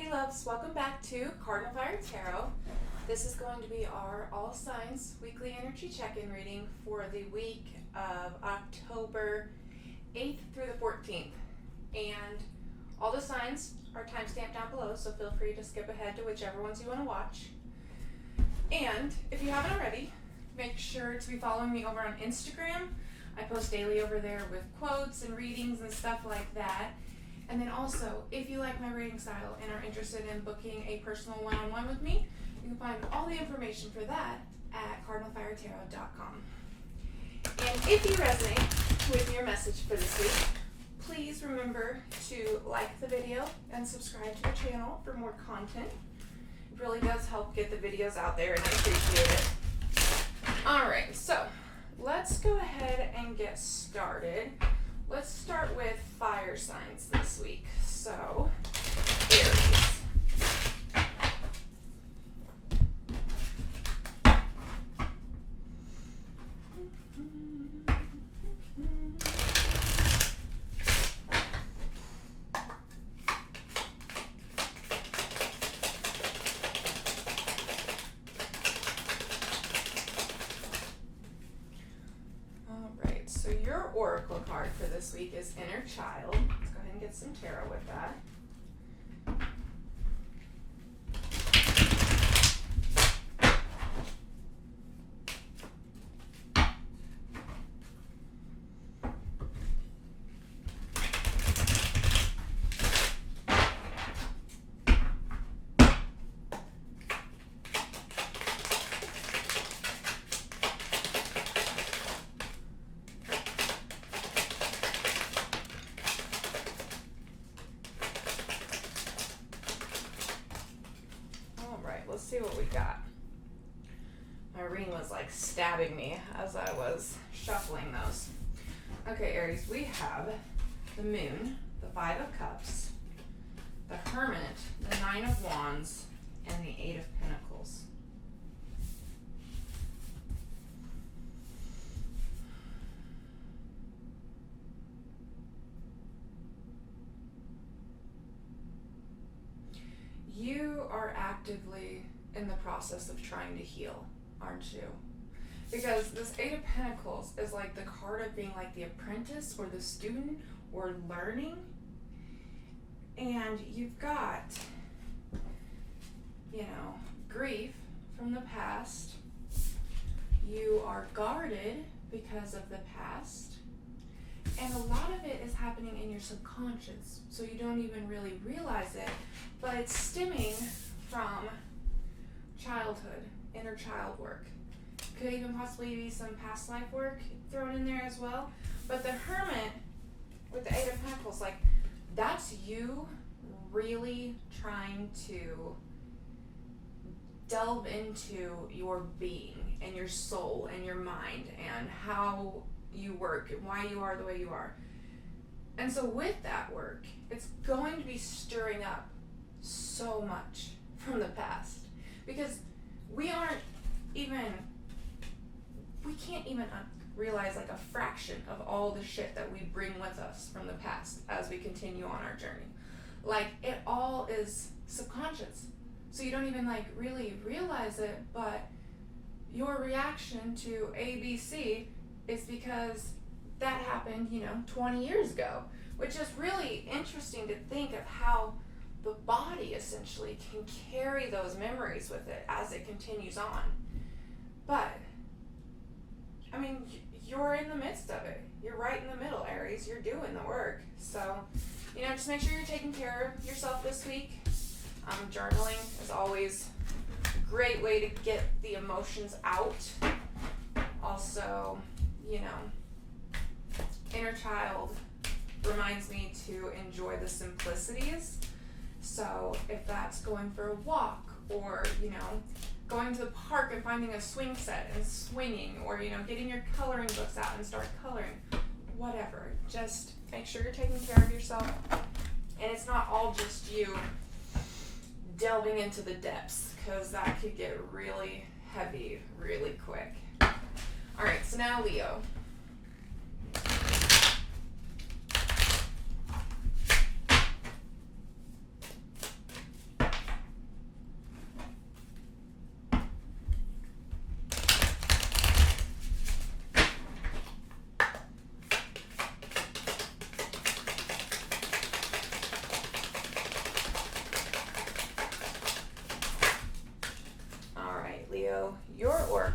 Hey loves, welcome back to Cardinal Fire Tarot. This is going to be our all signs weekly energy check-in reading for the week of October 8th through the 14th. And all the signs are timestamped down below, so feel free to skip ahead to whichever ones you want to watch. And if you haven't already, make sure to be following me over on Instagram. I post daily over there with quotes and readings and stuff like that. And then also, if you like my reading style and are interested in booking a personal one-on-one with me, you can find all the information for that at cardinalfiretarot.com. And if you resonate with your message for this week, please remember to like the video and subscribe to the channel for more content. It really does help get the videos out there, and I appreciate it. Alright, so let's go ahead and get started. Let's start with fire signs this week. So, Aries. So your oracle card for this week is Inner Child. Let's go ahead and get some tarot with that. Let's see what we got. My ring was like stabbing me as I was shuffling those. Okay, Aries, we have the Moon, the Five of Cups, the Hermit, the Nine of Wands, and the Eight of Pentacles. You are actively in the process of trying to heal, aren't you? Because this Eight of Pentacles is like the card of being like the apprentice or the student or learning. And you've got, grief from the past. You are guarded because of the past. And a lot of it is happening in your subconscious, so you don't even really realize it, but it's stemming from childhood, inner child work. Could even possibly be some past life work thrown in there as well. But the Hermit with the Eight of Pentacles, like, that's you really trying to delve into your being and your soul and your mind and how you work and why you are the way you are. And so with that work, it's going to be stirring up so much from the past, because we can't even realize like a fraction of all the shit that we bring with us from the past as we continue on our journey. Like, it all is subconscious, so you don't even like really realize it, but your reaction to ABC is because that happened, 20 years ago, which is really interesting to think of how the body essentially can carry those memories with it as it continues on. But, you're in the midst of it. You're right in the middle, Aries. You're doing the work. So, just make sure you're taking care of yourself this week. Journaling is always a great way to get the emotions out. Also, inner child reminds me to enjoy the simplicities. So if that's going for a walk, or going to the park and finding a swing set and swinging, or getting your coloring books out and start coloring, whatever, just make sure you're taking care of yourself, and it's not all just you delving into the depths, because that could get really heavy really quick. All right, so now Leo.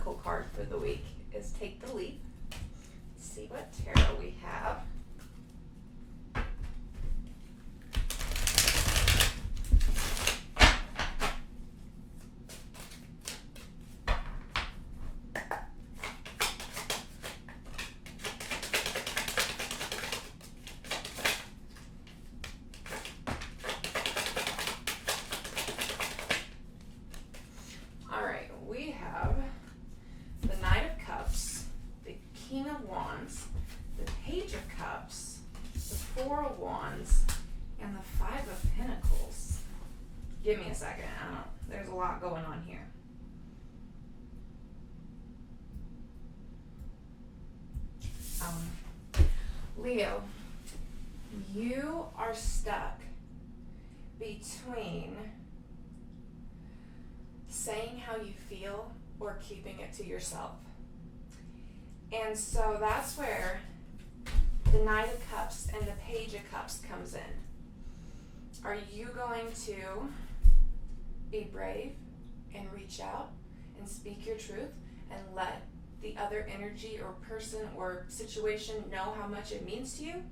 oracle card for the week is Take the Leap. Let's see what tarot we have. We have the Knight of Cups, the King of Wands, the Page of Cups, the Four of Wands, and the Five of Pentacles. Give me a second. There's a lot going on here. Leo, you are stuck between saying how you feel or keeping it to yourself. And so that's where the Knight of Cups and the Page of Cups comes in. Are you going to be brave and reach out and speak your truth and let the other energy or person or situation know how much it means to you?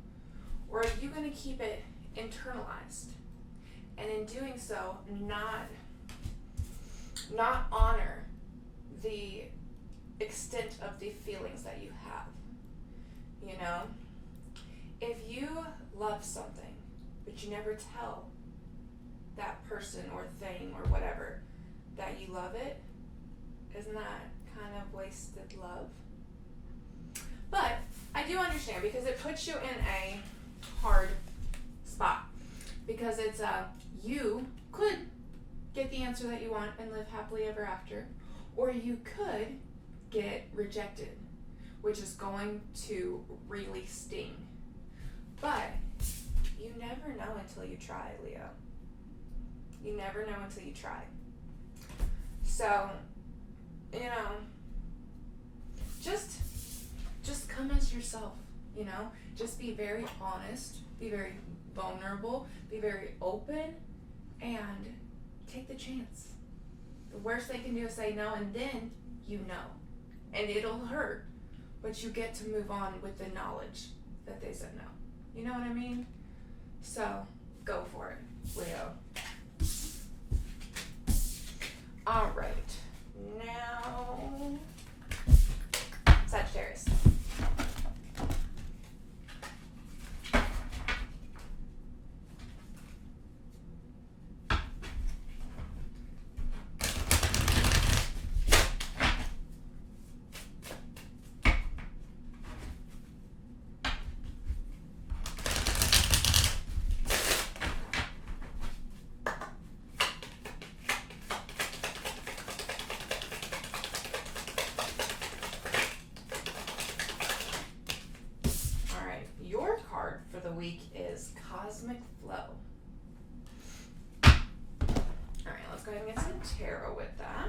Or are you going to keep it internalized? And in doing so, not honor the extent of the feelings that you have. You know, if you love something, but you never tell that person or thing or whatever that you love it, isn't that kind of wasted love? But I do understand, because it puts you in a hard spot, because it's you could get the answer that you want and live happily ever after, or you could get rejected, which is going to really sting. But you never know until you try, Leo. You never know until you try. So, you know, just come as yourself, you know? Just be very honest, be very vulnerable, be very open, and take the chance. The worst they can do is say no, and then you know. And it'll hurt, but you get to move on with the knowledge that they said no. You know what I mean? So, go for it, Leo. All right. Now, Sagittarius. The week is Cosmic Flow. All right, let's go ahead and get some tarot with that.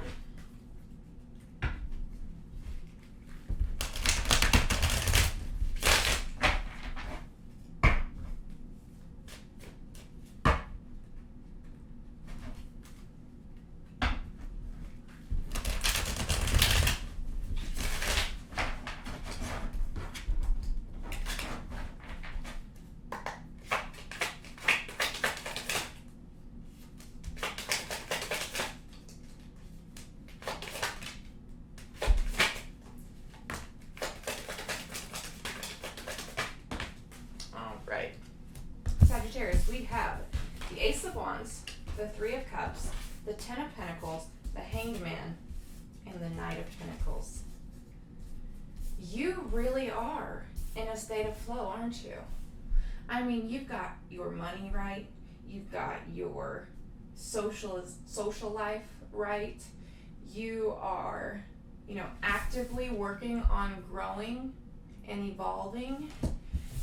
Right. Sagittarius, we have the Ace of Wands, the Three of Cups, the Ten of Pentacles, the Hanged Man, and the Knight of Pentacles. You really are in a state of flow, aren't you? I mean, you've got your money right, you've got your social life right, you are, actively working on growing and evolving.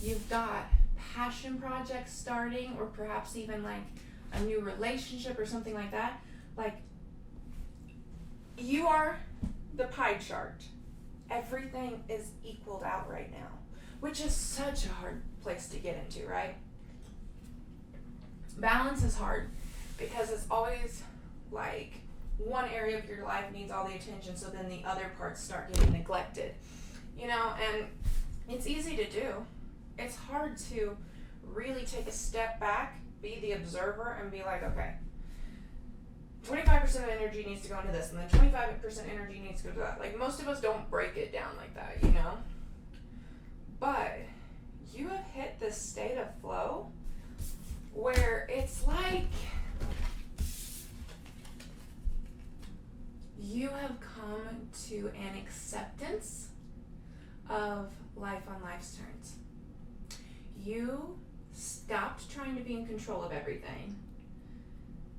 You've got passion projects starting, or perhaps even like a new relationship or something like that. Like, you are the pie chart. Everything is equaled out right now, which is such a hard place to get into, right? Balance is hard because it's always like one area of your life needs all the attention, so then the other parts start getting neglected. You know, and it's easy to do. It's hard to really take a step back, be the observer, and be like, okay, 25% of energy needs to go into this, and then 25% energy needs to go to that. Like, most of us don't break it down like that, you know? But you have hit this state of flow where it's like you have come to an acceptance of life on life's terms. You stopped trying to be in control of everything,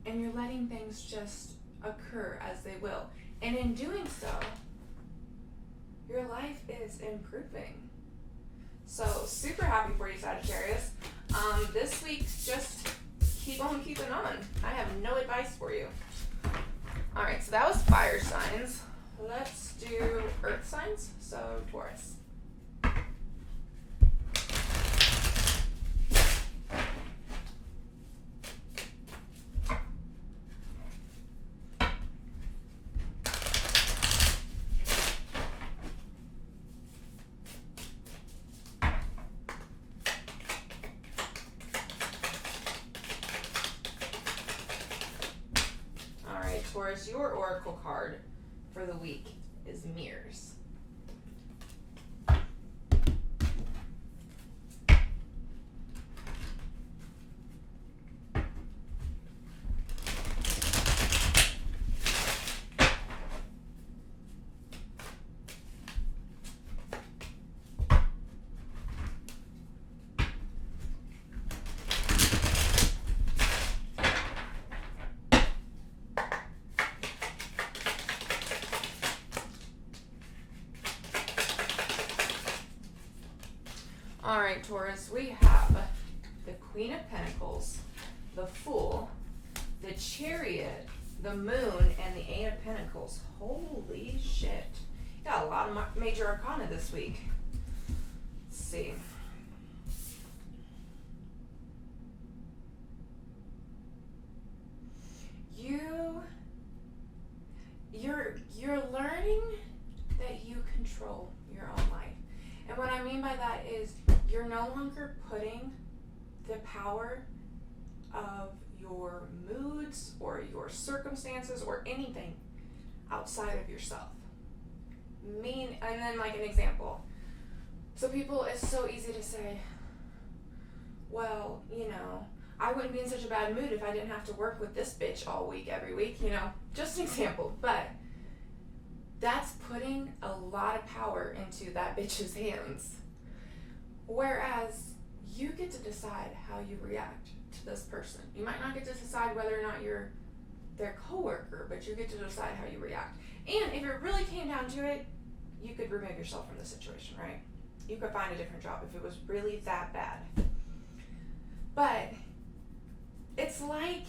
and you're letting things just occur as they will. And in doing so, your life is improving. So super happy for you, Sagittarius. This week, just keep on keeping on. I have no advice for you. All right, so that was fire signs. Let's do earth signs. So Taurus. Taurus, your oracle card for the week is Mirrors. All right, Taurus, we have the Queen of Pentacles, the Fool, the Chariot, the Moon, and the Eight of Pentacles. Holy shit. Got a lot of major arcana this week. Let's see. You're learning that you control your own life. And what I mean by that is you're no longer putting the power of your moods or your circumstances or anything outside of yourself. And then like an example. So people, it's so easy to say, well, you know, I wouldn't be in such a bad mood if I didn't have to work with this bitch all week, every week, you know, just an example. But that's putting a lot of power into that bitch's hands. Whereas you get to decide how you react to this person. You might not get to decide whether or not you're their coworker, but you get to decide how you react. And if it really came down to it, you could remove yourself from the situation, right? You could find a different job if it was really that bad. But it's like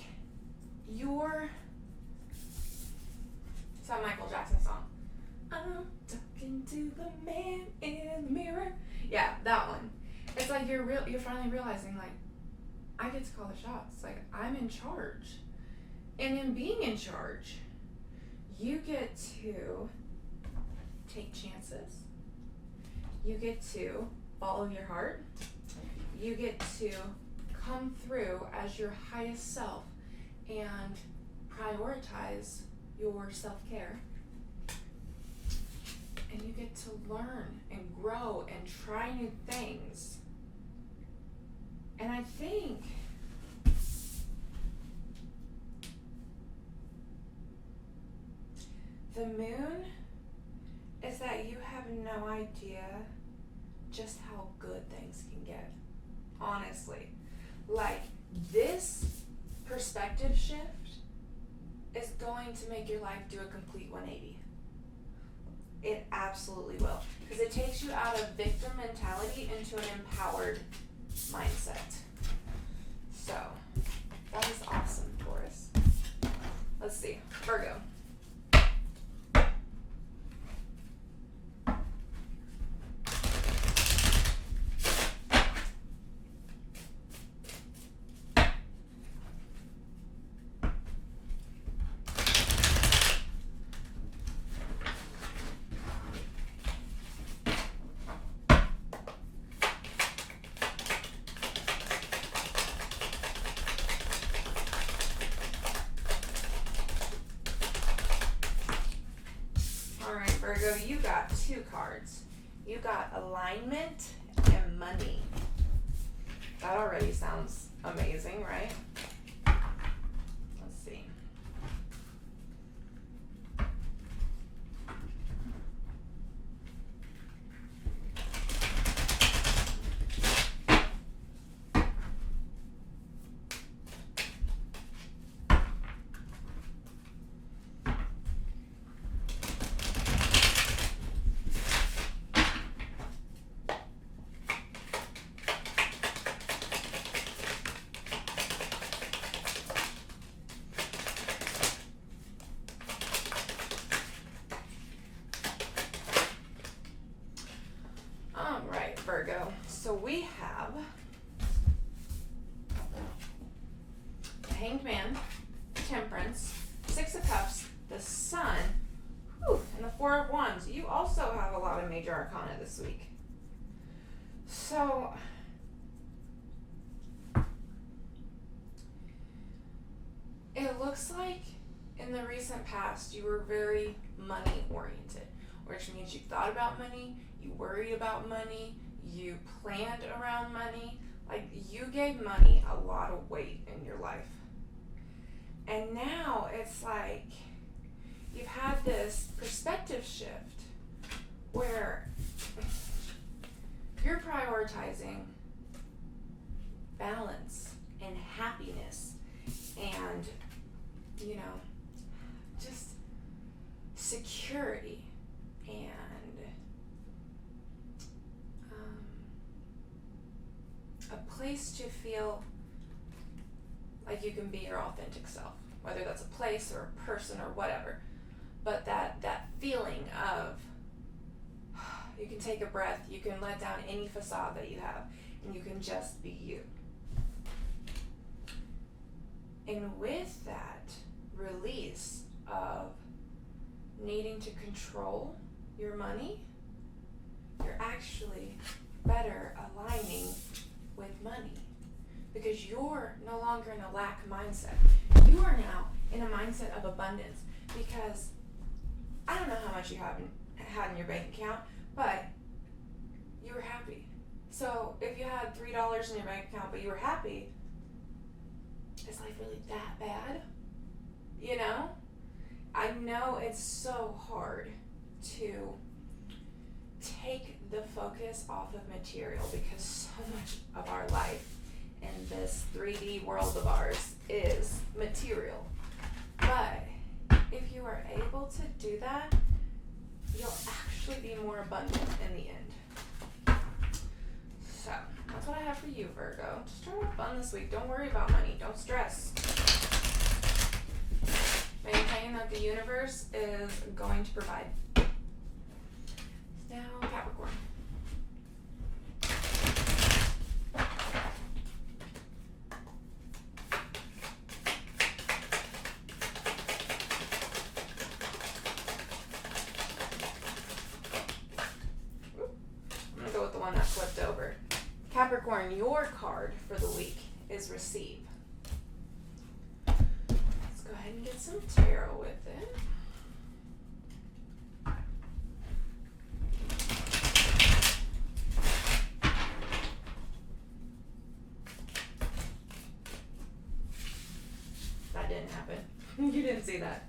it's that Michael Jackson song. I'm talking to the man in the mirror. Yeah, that one. It's like you're finally realizing, like, I get to call the shots. Like, I'm in charge. And in being in charge, you get to take chances. You get to follow your heart. You get to come through as your highest self and prioritize your self-care. And you get to learn and grow and try new things. And I think the moon is that you have no idea just how good things can get. Honestly. Like, this perspective shift is going to make your life do a complete 180. It absolutely will. Because it takes you out of victim mentality into an empowered mindset. So, that is awesome, Taurus. Let's see. Virgo. you got two cards. You got alignment and money. That already sounds amazing, right? Let's see. Virgo. So we have the Hanged Man, Temperance, Six of Cups, the Sun, and the Four of Wands. You also have a lot of major arcana this week. So it looks like in the recent past you were very money oriented, which means you thought about money, you worried about money, you planned around money, like you gave money a lot of weight in your life. And now it's like you've had this perspective shift where you're prioritizing balance and happiness and, you know, just security and a place to feel like you can be your authentic self, whether that's a place or a person or whatever. But that feeling of you can take a breath, you can let down any facade that you have, and you can just be you. And with that release of needing to control your money, you're actually better aligning with money because you're no longer in a lack mindset. You are now in a mindset of abundance because I don't know how much you had in your bank account, but you were happy. So if you had $3 in your bank account but you were happy, is life really that bad? You know? I know it's so hard to take the focus off of material because so much of our life in this 3D world of ours is material. But if you are able to do that, you'll actually be more abundant in the end. So that's what I have for you, Virgo. Just try to have fun this week. Don't worry about money. Don't stress. Maintain that the universe is going to provide. Now, Capricorn. I'm going to go with the one that flipped over. Capricorn, your card for the week is Receive. Let's go ahead and get some tarot with it. That didn't happen. You didn't see that.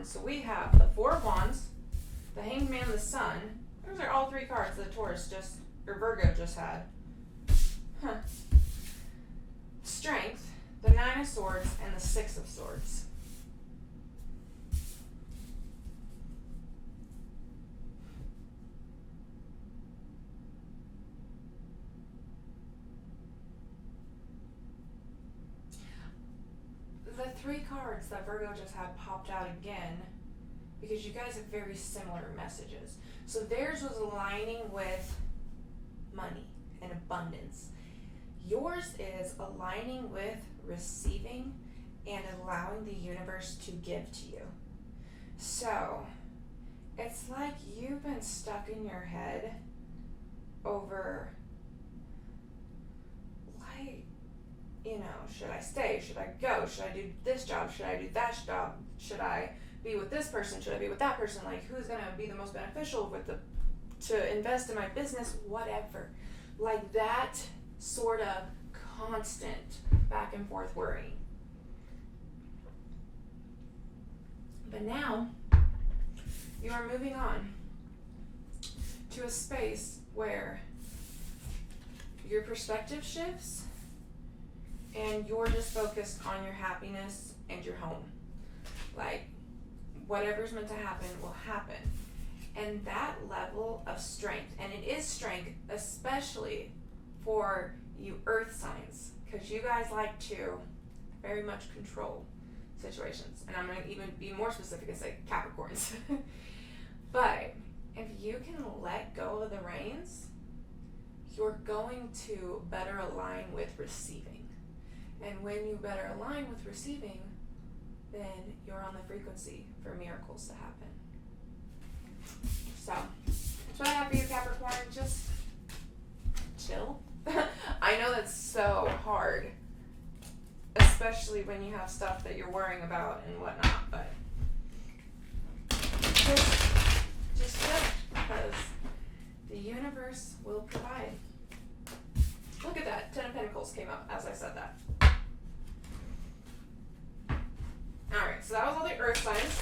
So we have the Four of Wands, the Hanged Man, the Sun. Those are all three cards that Taurus Virgo just had. Strength, the Nine of Swords, and the Six of Swords. The three cards that Virgo just had popped out again because you guys have very similar messages. So theirs was aligning with money and abundance. Yours is aligning with receiving and allowing the universe to give to you. So it's like you've been stuck in your head over, like, you know, should I stay? Should I go? Should I do this job? Should I do that job? Should I be with this person? Should I be with that person? Like, who's going to be the most beneficial to invest in my business? Whatever. Like that sort of constant back and forth worrying. But now you are moving on to a space where your perspective shifts and you're just focused on your happiness and your home. Like, whatever's meant to happen will happen. And that level of strength, and it is strength especially for you earth signs, because you guys like to very much control situations. And I'm going to even be more specific and say Capricorns. But if you can let go of the reins, you're going to better align with receiving. And when you better align with receiving, then you're on the frequency for miracles to happen. So, that's what I have for you, Capricorn. Just chill. I know that's so hard, especially when you have stuff that you're worrying about and whatnot, but just chill, because the universe will provide. Look at that. 10 of Pentacles came up as I said that. Alright, so that was all the earth signs.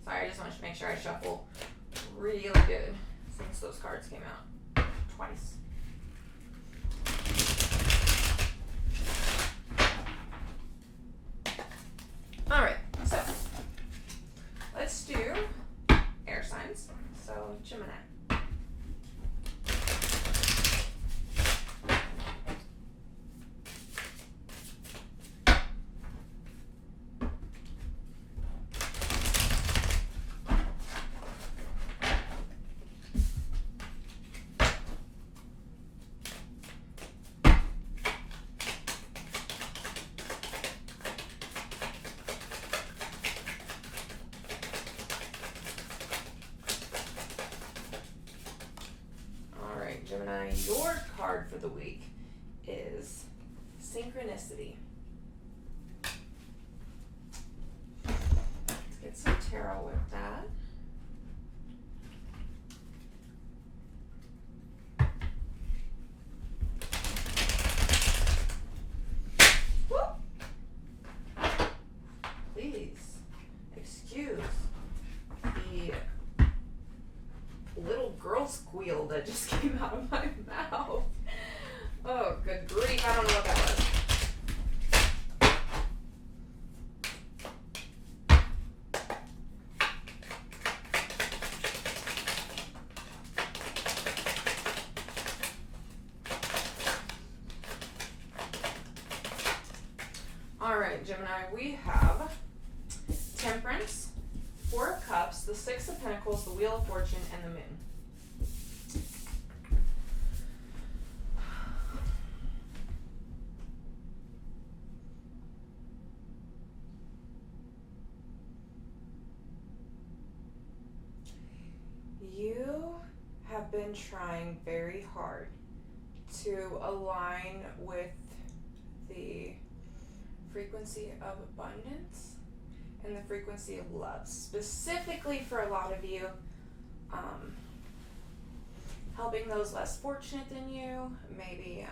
Sorry, I just wanted to make sure I shuffle really good since those cards came out twice. Alright, so let's do air signs. So Gemini. Gemini, your card for the week is Synchronicity. Let's get some tarot with that. Woo! Please excuse the little girl squeal that just came out of my mouth. Oh, good grief. I don't know what that was. All right, Gemini, we have Temperance, Four of Cups, the Six of Pentacles, the Wheel of Fortune, and the Moon. You have been trying very hard to align with the frequency of abundance and the frequency of love. Specifically for a lot of you, helping those less fortunate than you. Maybe,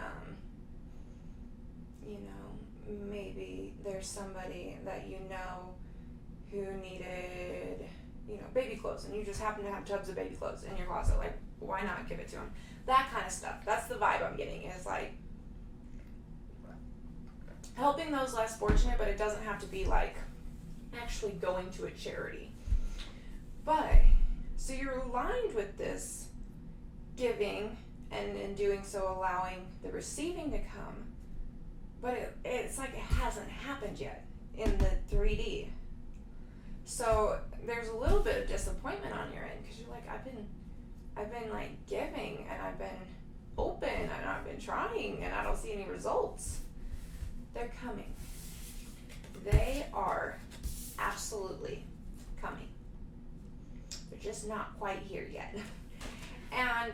maybe there's somebody that you know who needed, baby clothes, and you just happen to have tubs of baby clothes in your closet. Like, why not give it to them? That kind of stuff. That's the vibe I'm getting, is like helping those less fortunate, but it doesn't have to be like actually going to a charity. But so you're aligned with this giving, and in doing so allowing the receiving to come, but it's like it hasn't happened yet in the 3D. So there's a little bit of disappointment on your end, because you're like, I've been I've been like giving, and I've been open, and I've been trying, and I don't see any results. They're coming. They are absolutely coming. They're just not quite here yet. And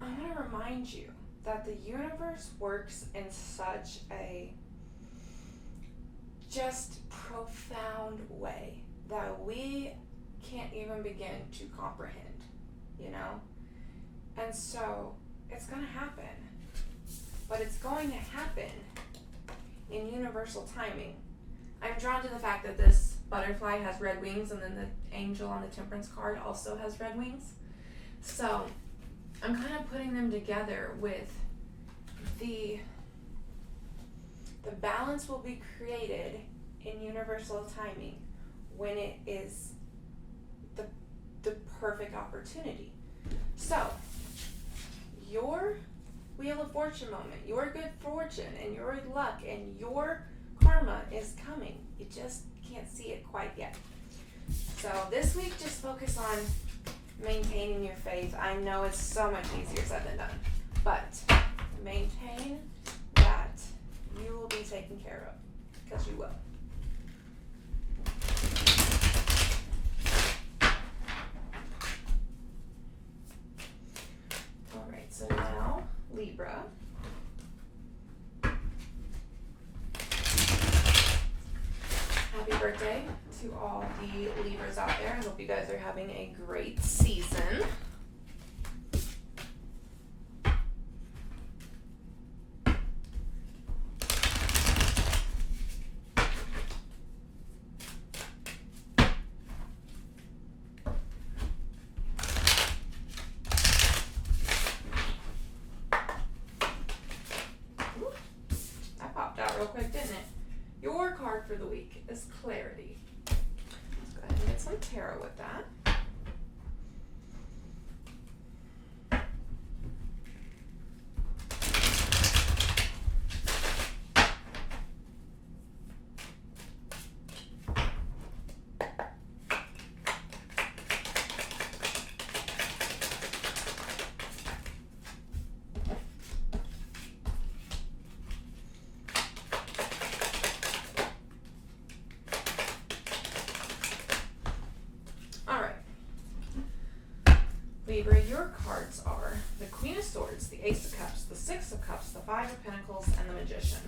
I want to remind you that the universe works in such a just profound way that we can't even begin to comprehend, you know? And so it's going to happen. But it's going to happen in universal timing. I'm drawn to the fact that this butterfly has red wings, and then the angel on the Temperance card also has red wings. So I'm kind of putting them together with the balance will be created in universal timing when it is the perfect opportunity. So your Wheel of Fortune moment, your good fortune and your luck and your karma is coming. You just can't see it quite yet. So this week, just focus on maintaining your faith. I know it's so much easier said than done, but maintain that you will be taken care of, because you will. All right, so now Libra. Happy birthday to all the Libras out there. I hope you guys are having a great season. That popped out real quick, didn't it? Your card for the week is clarity. Let's go ahead and get some tarot with that. Libra, your cards are the Queen of Swords, the Ace of Cups, the Six of Cups, the Five of Pentacles, and the Magician.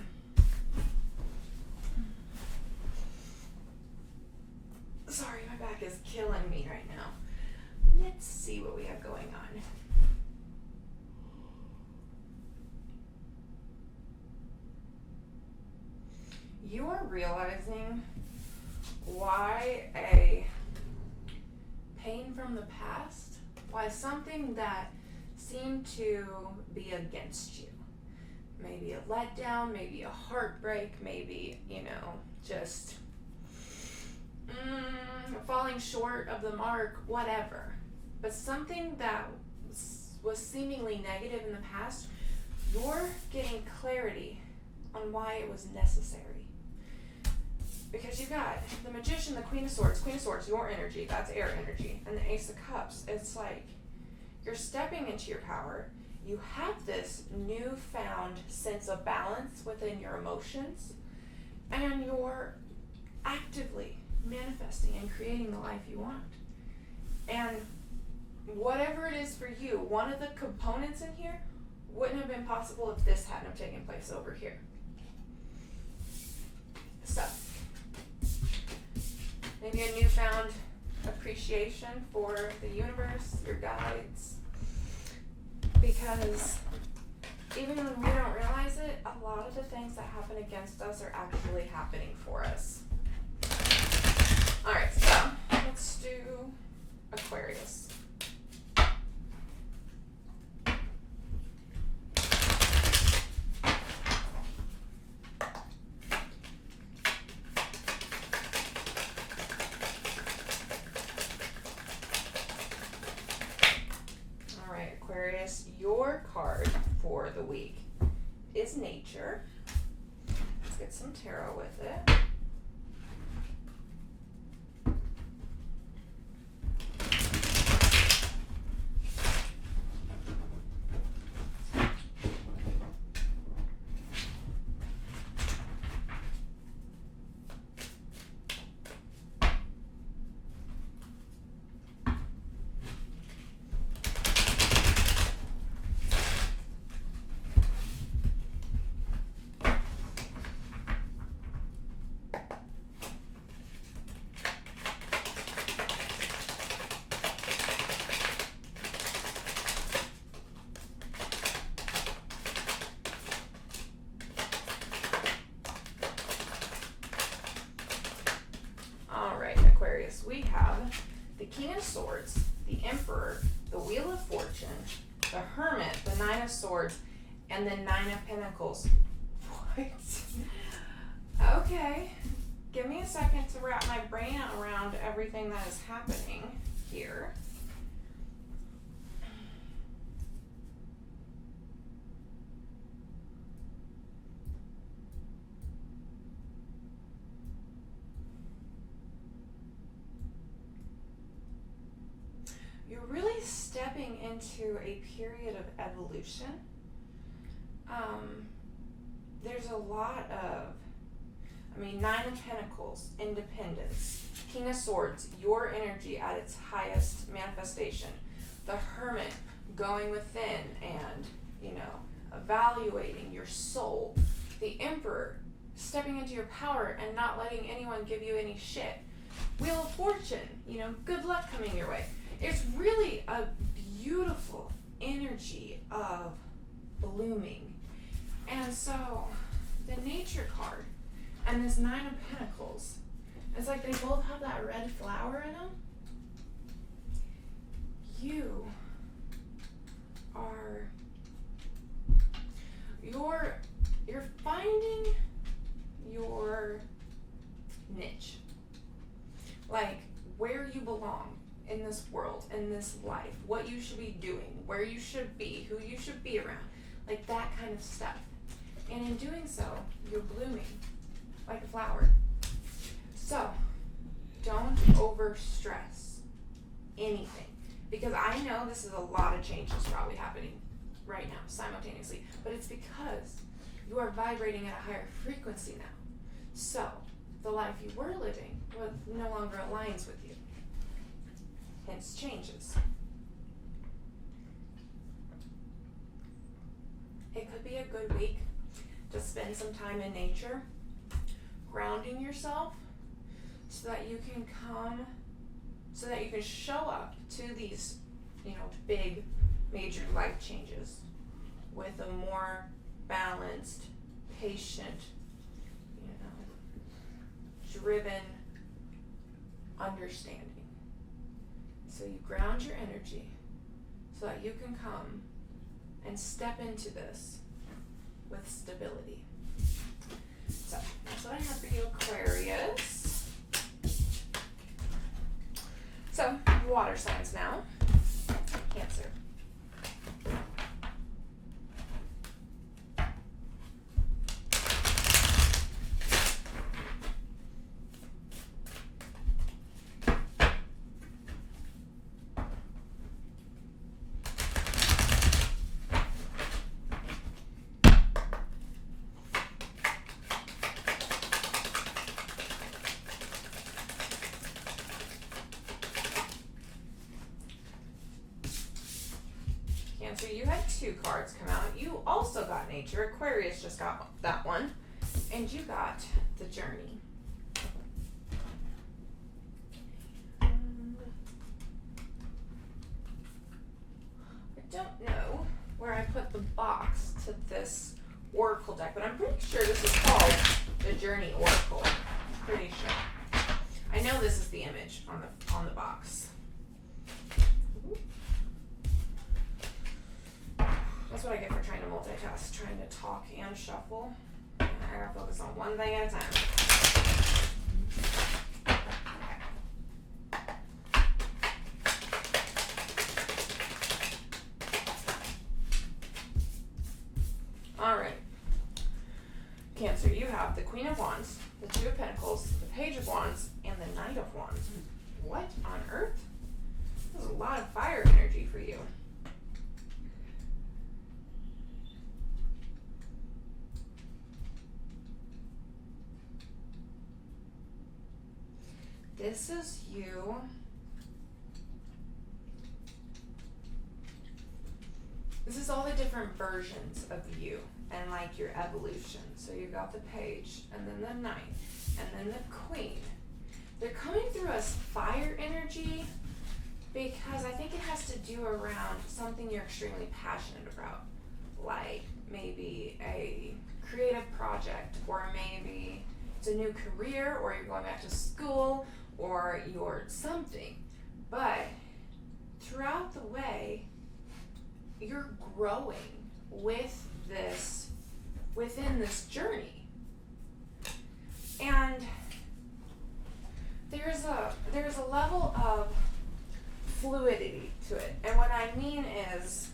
Sorry, my back is killing me right now. Let's see what we have going on. You are realizing why a pain from the past, why something that seemed to be against you, maybe a letdown, maybe a heartbreak, maybe, just falling short of the mark, whatever. But something that was seemingly negative in the past, you're getting clarity on why it was necessary. Because you got the Magician, the Queen of Swords, your energy, that's air energy, and the Ace of Cups. It's like you're stepping into your power. You have this newfound sense of balance within your emotions, and you're actively manifesting and creating the life you want. And whatever it is for you, one of the components in here wouldn't have been possible if this hadn't have taken place over here. So, maybe a newfound appreciation for the universe, your guides, because even when we don't realize it, a lot of the things that happen against us are actually happening for us. Alright, so let's do Aquarius. Aquarius, your card for the week is Nature. Let's get some tarot with it. King of Swords, the Emperor, the Wheel of Fortune, the Hermit, the Nine of Swords, and the Nine of Pentacles. What? Okay. Give me a second to wrap my brain around everything that is happening here. You're really stepping into a period of evolution. There's a lot of, Nine of Pentacles, independence. King of Swords, your energy at its highest manifestation. The Hermit, going within and, evaluating your soul. The Emperor, stepping into your power and not letting anyone give you any shit. Wheel of Fortune, good luck coming your way. It's really a beautiful energy of blooming. And so, the Nature card and this Nine of Pentacles, it's like they both have that red flower in them. You are, you're finding your niche. Like, where you belong in this world, in this life, what you should be doing, where you should be, who you should be around, like that kind of stuff. And in doing so, you're blooming like a flower. So, don't overstress anything, because I know this is a lot of changes probably happening right now, simultaneously, but it's because you are vibrating at a higher frequency now. So, the life you were living no longer aligns with you. Hence changes. It could be a good week to spend some time in nature, grounding yourself so that you can show up to these, big, major life changes with a more balanced, patient, driven understanding. So you ground your energy so that you can come and step into this with stability. So that's what I have for you, Aquarius. So, water signs now. Cancer. Cancer, you had 2 cards come out. You also got Nature. Aquarius just got that one. And you got the Journey. I don't know where I put the box to this Oracle deck, but I'm pretty sure this is called the Journey Oracle. Pretty sure. I know this is the image on the box. That's what I get for trying to multitask, trying to talk and shuffle. I gotta focus on one thing at a time. Alright. Cancer, you have the Queen of Wands, the Two of Pentacles, the Page of Wands, and the Knight of Wands. What on earth? There's a lot of fire energy for you. This is you. This is all the different versions of you and like your evolution. So you've got the Page, and then the Knight, and then the Queen. They're coming through as fire energy because I think it has to do around something you're extremely passionate about. Like maybe a creative project, or maybe it's a new career, or you're going back to school, or you're something. But throughout the way, you're growing within this journey. And there's a level of fluidity to it. And what I mean is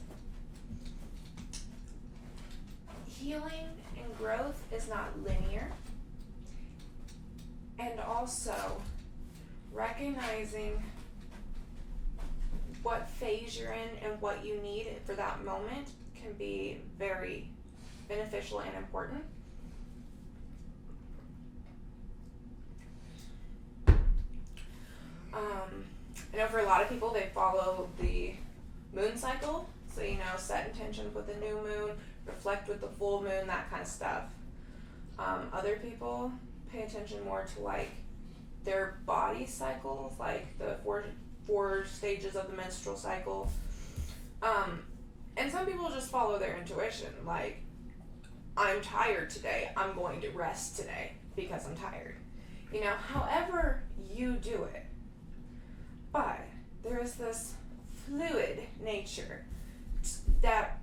healing and growth is not linear. And also recognizing what phase you're in and what you need for that moment can be very beneficial and important. I know for a lot of people, they follow the moon cycle. So, set intentions with the new moon, reflect with the full moon, that kind of stuff. Other people pay attention more to like their body cycles, like the four stages of the menstrual cycle. And some people just follow their intuition, like, I'm tired today, I'm going to rest today because I'm tired. However you do it. But there is this fluid nature that,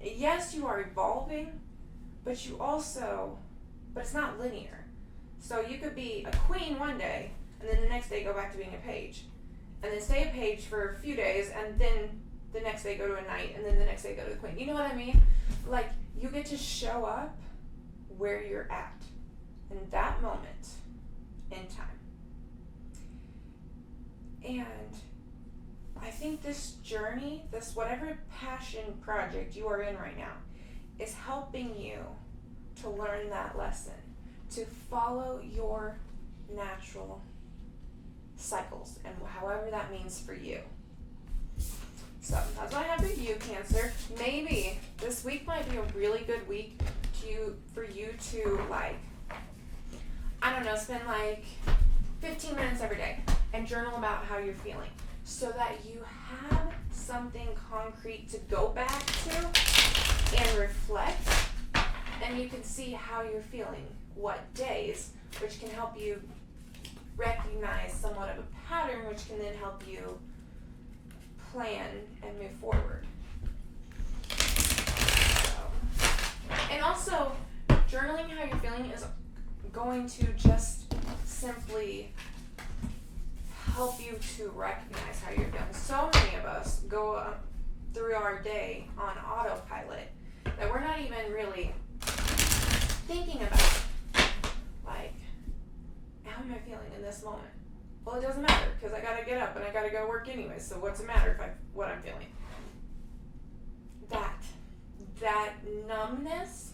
yes, you are evolving, but it's not linear. So you could be a queen one day, and then the next day go back to being a page. And then stay a page for a few days, and then the next day go to a knight, and then the next day go to the queen. You know what I mean? Like, you get to show up where you're at in that moment in time. And I think this journey, this whatever passion project you are in right now, is helping you to learn that lesson, to follow your natural cycles, and however that means for you. So that's what I have for you, Cancer. Maybe this week might be a really good week for you to, like, I don't know, spend like 15 minutes every day and journal about how you're feeling, so that you have something concrete to go back to and reflect, and you can see how you're feeling, what days, which can help you recognize somewhat of a pattern, which can then help you plan and move forward. And also, journaling how you're feeling is going to just simply help you to recognize how you're feeling. So many of us go through our day on autopilot that we're not even really thinking about, like, how am I feeling in this moment? Well, it doesn't matter, because I gotta get up and I gotta go work anyway, so what's it matter what I'm feeling? That numbness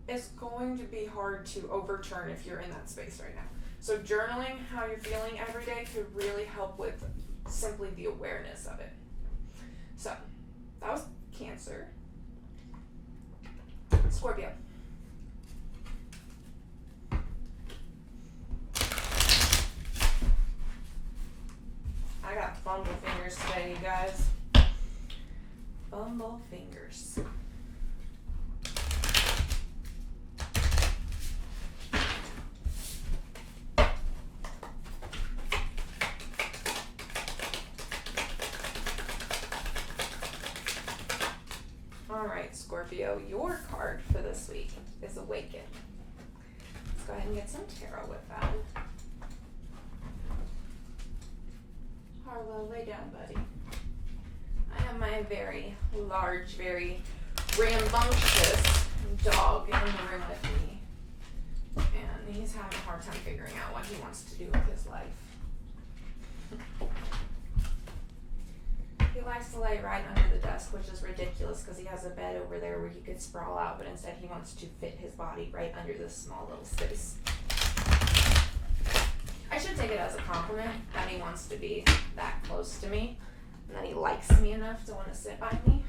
is going to be hard to overturn if you're in that space right now. So journaling how you're feeling every day could really help with simply the awareness of it. So that was Cancer. Scorpio. I got fumble fingers today, you guys. Fumble fingers. Alright, Scorpio, your card for this week is Awaken. Let's go ahead and get some tarot with that. Harlow, lay down, buddy. I have my very large, very rambunctious dog in the room with me. And he's having a hard time figuring out what he wants to do with his life. He likes to lay right under the desk, which is ridiculous because he has a bed over there where he could sprawl out, but instead he wants to fit his body right under this small little space. I should take it as a compliment that he wants to be that close to me and that he likes me enough to want to sit by me.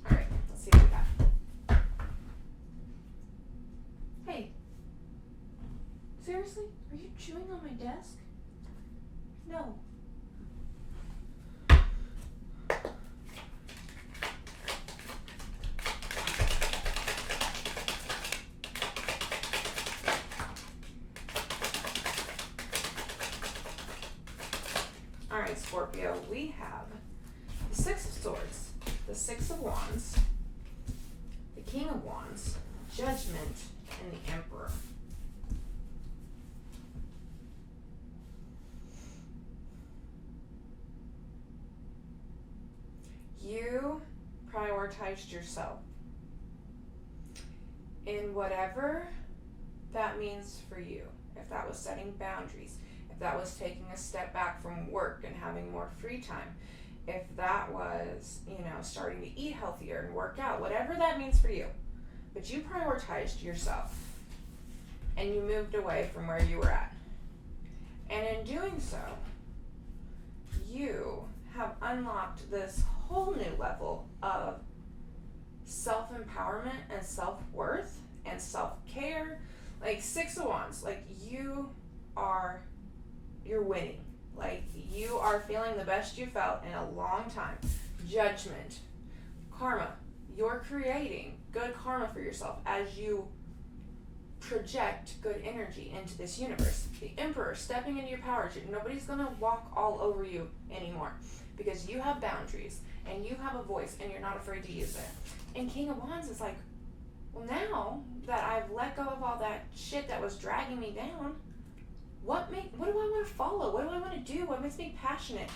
Alright, let's see what we got. Hey, seriously? Are you chewing on my desk? No. Scorpio, we have the Six of Swords, the Six of Wands, the King of Wands, Judgment, and the Emperor. You prioritized yourself in whatever that means for you. If that was setting boundaries, if that was taking a step back from work and having more free time, if that was, starting to eat healthier and work out, whatever that means for you. But you prioritized yourself and you moved away from where you were at. And in doing so, you have unlocked this whole new level of self-empowerment and self-worth and self-care. Like Six of Wands, like you're winning. Like you are feeling the best you felt in a long time. Judgment, karma, you're creating good karma for yourself as you project good energy into this universe. The Emperor, stepping into your power. Nobody's gonna walk all over you anymore because you have boundaries and you have a voice and you're not afraid to use it. And King of Wands is like, well, now that I've let go of all that shit that was dragging me down, what do I want to follow? What do I want to do? What makes me passionate?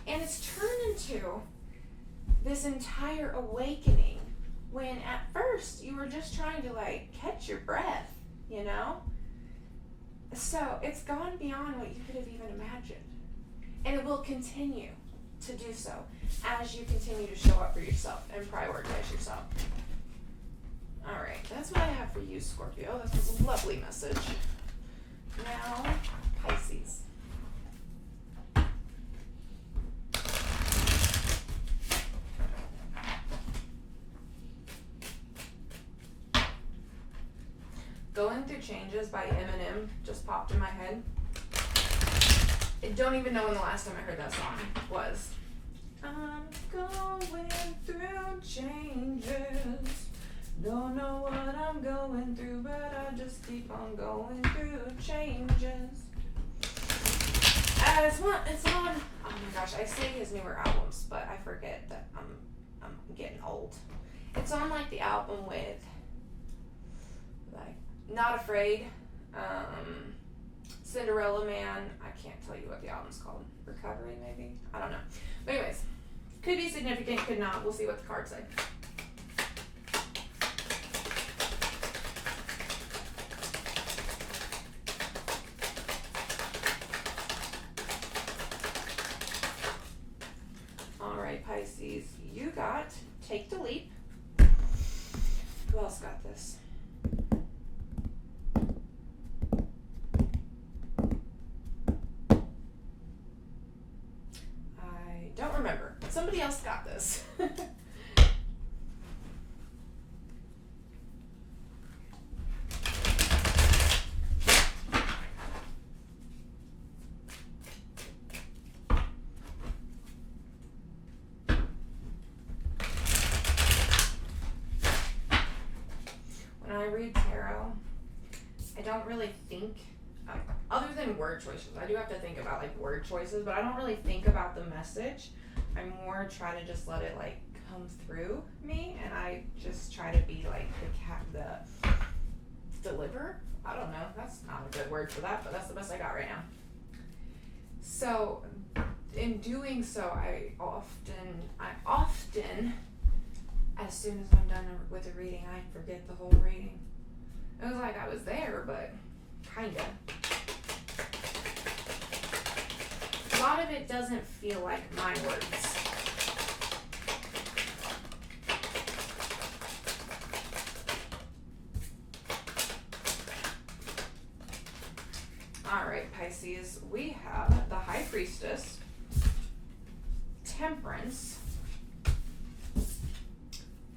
And it's turned into this entire awakening when at first you were just trying to catch your breath, So it's gone beyond what you could have even imagined. And it will continue to do so as you continue to show up for yourself and prioritize yourself. All right, that's what I have for you, Scorpio. That was a lovely message. Now, Pisces. Going Through Changes by Eminem just popped in my head. I don't even know when the last time I heard that song was. I'm going through changes. Don't know what I'm going through, but I just keep on going through changes. It's on, oh my gosh, I say his newer albums, but I forget that I'm getting old. It's on the album with Not Afraid, Cinderella Man. I can't tell you what the album's called. Recovery, maybe? I don't know. But anyways, could be significant, could not. We'll see what the cards say. Pisces, you got Take the Leap. Who else got this? I don't remember. Somebody else got this. When I read tarot, I don't really think, other than word choices, I do have to think about word choices, but I don't really think about the message. I more try to just let it come through me, and I just try to be the deliverer. I don't know, that's not a good word for that, but that's the best I got right now. So in doing so, I often, as soon as I'm done with a reading, I forget the whole reading. It was like I was there, but kinda. A lot of it doesn't feel like my words. Alright, Pisces, we have the High Priestess, Temperance,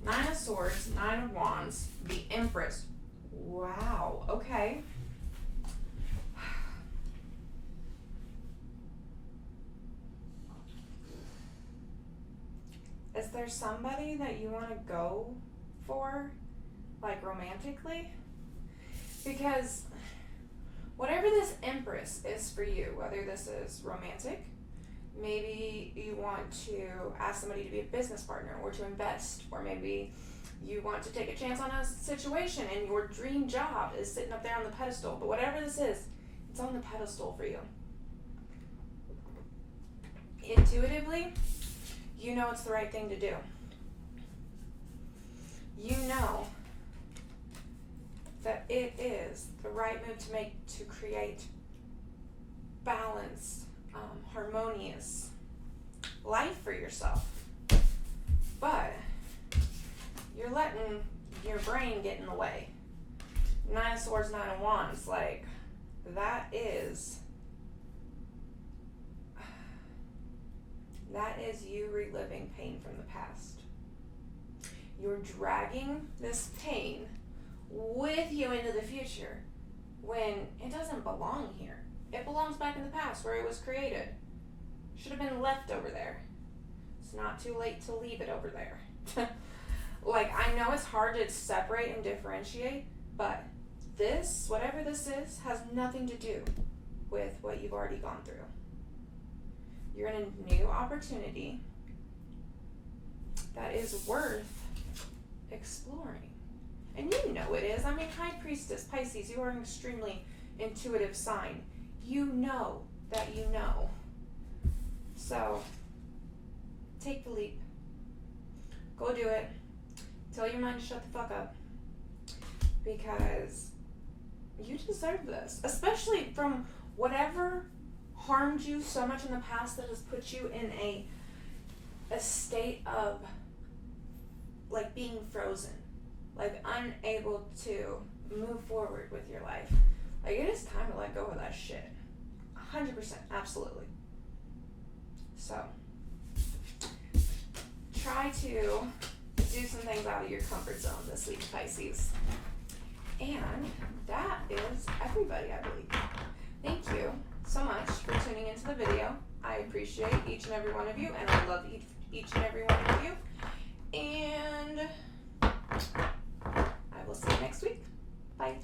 Nine of Swords, Nine of Wands, the Empress. Wow, okay. Is there somebody that you want to go for, romantically? Because whatever this Empress is for you, whether this is romantic, Maybe you want to ask somebody to be a business partner or to invest, or maybe you want to take a chance on a situation and your dream job is sitting up there on the pedestal. But whatever this is, it's on the pedestal for you. Intuitively, you know it's the right thing to do. You know that it is the right move to make to create balanced, harmonious life for yourself. But you're letting your brain get in the way. 9 of Swords, 9 of Wands, like, that is you reliving pain from the past. You're dragging this pain with you into the future when it doesn't belong here. It belongs back in the past where it was created. Should have been left over there. It's not too late to leave it over there. Like, I know it's hard to separate and differentiate, but this, whatever this is, has nothing to do with what you've already gone through. You're in a new opportunity that is worth exploring. And you know it is. I mean, High Priestess, Pisces, you are an extremely intuitive sign. You know that you know. So, take the leap. Go do it. Tell your mind to shut the fuck up. Because you deserve this. Especially from whatever harmed you so much in the past that has put you in a state of, like, being frozen. Like, unable to move forward with your life. Like, it is time to let go of that shit. 100%, absolutely. So, try to do some things out of your comfort zone this week, Pisces. And that is everybody, I believe. Thank you so much for tuning into the video. I appreciate each and every one of you, and I love each and every one of you. And I will see you next week. Bye.